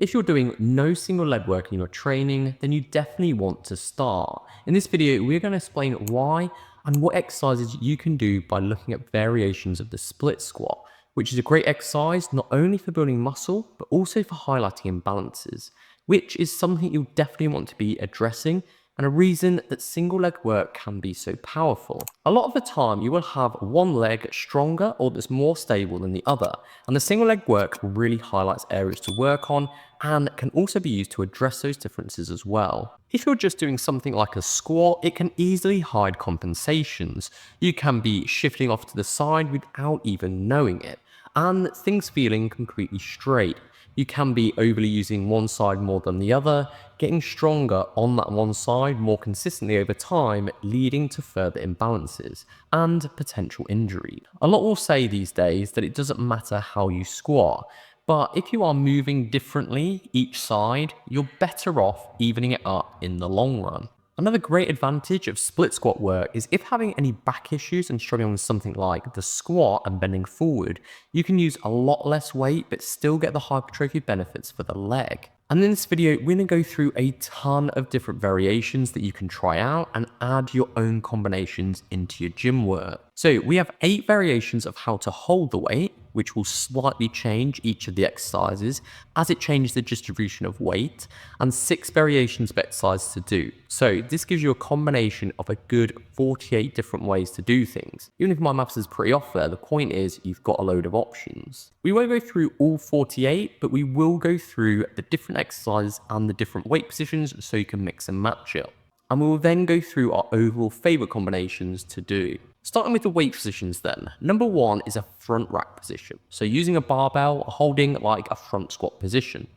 If you're doing no single leg work in your training, then you definitely want to start. In this video, we're going to explain why and what exercises you can do by looking at variations of the split squat, which is a great exercise not only for building muscle, but also for highlighting imbalances, which is something you'll definitely want to be addressing and a reason that single leg work can be so powerful. A lot of the time, you will have one leg stronger or that's more stable than the other, and the single leg work really highlights areas to work on and can also be used to address those differences as well. If you're just doing something like a squat, it can easily hide compensations. You can be shifting off to the side without even knowing it, and things feeling completely straight. You can be overly using one side more than the other, getting stronger on that one side more consistently over time, leading to further imbalances and potential injury. A lot will say these days that it doesn't matter how you squat, but if you are moving differently each side, you're better off evening it up in the long run. Another great advantage of split squat work is if having any back issues and struggling with something like the squat and bending forward, you can use a lot less weight but still get the hypertrophy benefits for the leg. And in this video, we're going to go through a ton of different variations that you can try out and add your own combinations into your gym work. So we have 8 variations of how to hold the weight, which will slightly change each of the exercises as it changes the distribution of weight, and 6 variations of exercises to do. So this gives you a combination of a good 48 different ways to do things. Even if my maths is pretty off there, the point is you've got a load of options. We won't go through all 48, but we will go through the different exercises and the different weight positions so you can mix and match it. And we will then go through our overall favorite combinations to do. Starting with the weight positions then. Number 1 is a front rack position. So using a barbell, holding like a front squat position.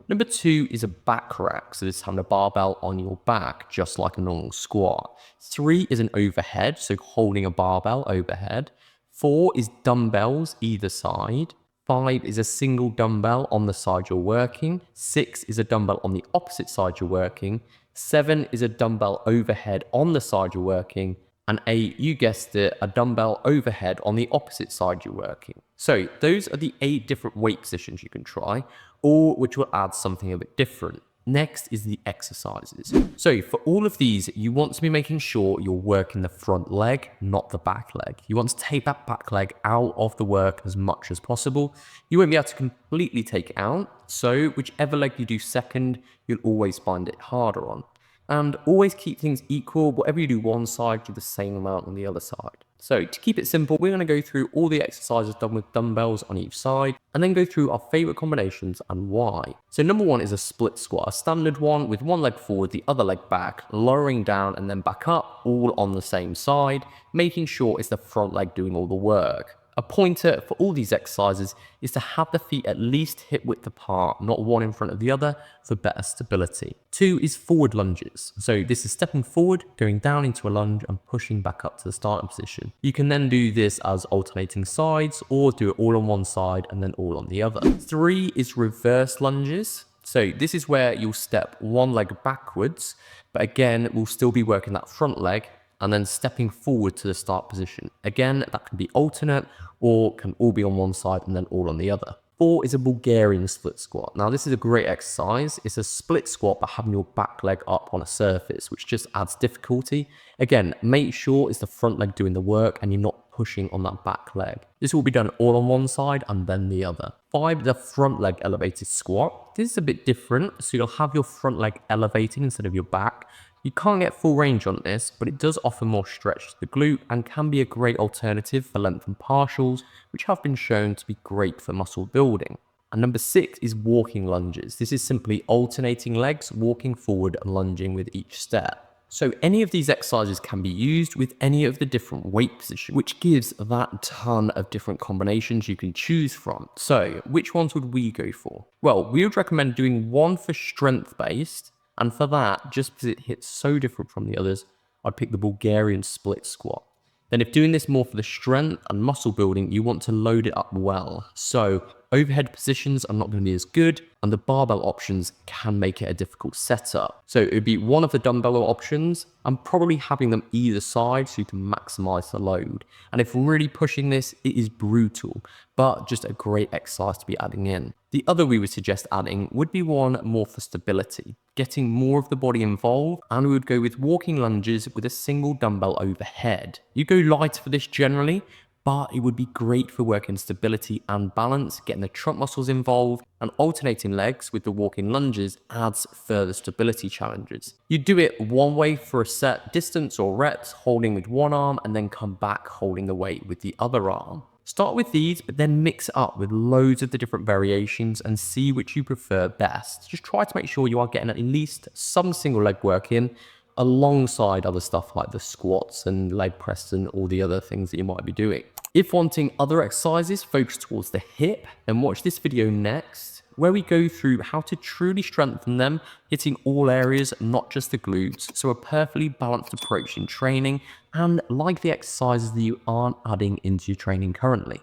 Number 2 is a back rack. So this is having a barbell on your back, just like a normal squat. 3 is an overhead, so holding a barbell overhead. 4 is dumbbells either side. 5 is a single dumbbell on the side you're working. 6 is a dumbbell on the opposite side you're working. 7 is a dumbbell overhead on the side you're working. And 8, you guessed it, a dumbbell overhead on the opposite side you're working. So those are the 8 different weight positions you can try, all which will add something a bit different. Next is the exercises. So for all of these, you want to be making sure you're working the front leg, not the back leg. You want to take that back leg out of the work as much as possible. You won't be able to completely take it out, so whichever leg you do second, you'll always find it harder on. And always keep things equal. Whatever you do one side, do the same amount on the other side. So to keep it simple, we're going to go through all the exercises done with dumbbells on each side and then go through our favorite combinations and why. So number 1 is a split squat, a standard one with one leg forward, the other leg back, lowering down and then back up, all on the same side, making sure it's the front leg doing all the work. A pointer for all these exercises is to have the feet at least hip width apart, not one in front of the other, for better stability. 2 is forward lunges. So this is stepping forward, going down into a lunge and pushing back up to the starting position. You can then do this as alternating sides or do it all on one side and then all on the other. 3 is reverse lunges. So this is where you'll step one leg backwards, but again, we'll still be working that front leg and then stepping forward to the start position. Again, that can be alternate or can all be on one side and then all on the other. 4 is a Bulgarian split squat. Now this is a great exercise. It's a split squat but having your back leg up on a surface, which just adds difficulty. Again, make sure it's the front leg doing the work and you're not pushing on that back leg. This will be done all on one side and then the other. 5, the front leg elevated squat. This is a bit different. So you'll have your front leg elevating instead of your back. You can't get full range on this, but it does offer more stretch to the glute and can be a great alternative for length and partials, which have been shown to be great for muscle building. And number 6 is walking lunges. This is simply alternating legs, walking forward and lunging with each step. So any of these exercises can be used with any of the different weight positions, which gives that ton of different combinations you can choose from. So which ones would we go for? Well, we would recommend doing one for strength-based. And for that, just because it hits so different from the others, I'd pick the Bulgarian split squat. Then if doing this more for the strength and muscle building, you want to load it up well. So overhead positions are not going to be as good, and the barbell options can make it a difficult setup. So it would be one of the dumbbell options and probably having them either side so you can maximize the load. And if really pushing this, it is brutal, but just a great exercise to be adding in. The other we would suggest adding would be one more for stability, getting more of the body involved, and we would go with walking lunges with a single dumbbell overhead. You go lighter for this generally, but it would be great for working stability and balance, getting the trunk muscles involved, and alternating legs with the walking lunges adds further stability challenges. You do it one way for a set distance or reps, holding with one arm, and then come back holding the weight with the other arm. Start with these, but then mix it up with loads of the different variations and see which you prefer best. Just try to make sure you are getting at least some single leg work in alongside other stuff like the squats and leg press and all the other things that you might be doing. If wanting other exercises focused towards the hip, then watch this video next, where we go through how to truly strengthen them, hitting all areas, not just the glutes, so a perfectly balanced approach in training and like the exercises that you aren't adding into your training currently.